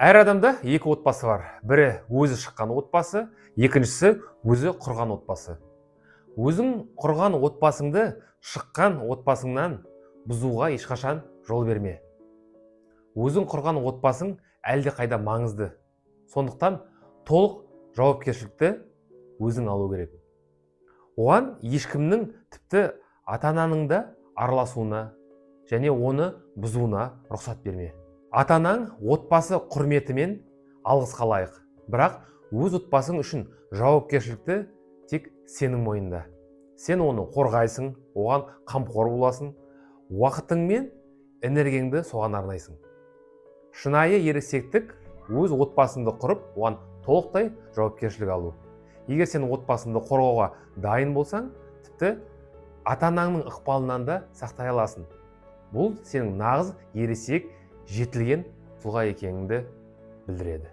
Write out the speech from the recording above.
Әр адамда екі отбасы бар. Бірі өзі шыққан отбасы, екіншісі өзі құрған отбасы. Өзің құрған отбасыңды шыққан отбасыңнан бұзуға ешқашан жол берме. Өзің құрған отбасың әлде қайда маңызды. Сондықтан толық жауапкершілікті өзің алу керек. Оған ешкімнің тіпті ата-ананың да араласуына және оны бұзуына рұқсат берме. Ата-анаң отбасы құрметімен алғыс қалайық. Бірақ өз отбасың үшін жауапкершілікті тек сенің мойнында. Сен оны қорғайсың, оған қамқор боласың, уақытың мен энергияңды соған арнайсың. Шынайы ересектік өз отбасыңды құрып, оған толықтай жауапкершілік алу. Егер сен отбасыңды қорғауға дайын болсаң, тіпті ата-анаңның ықпалынан да сақтай аласың. Бұл сенің нағыз ересек, жетілген тұлға екеніңді білдіреді.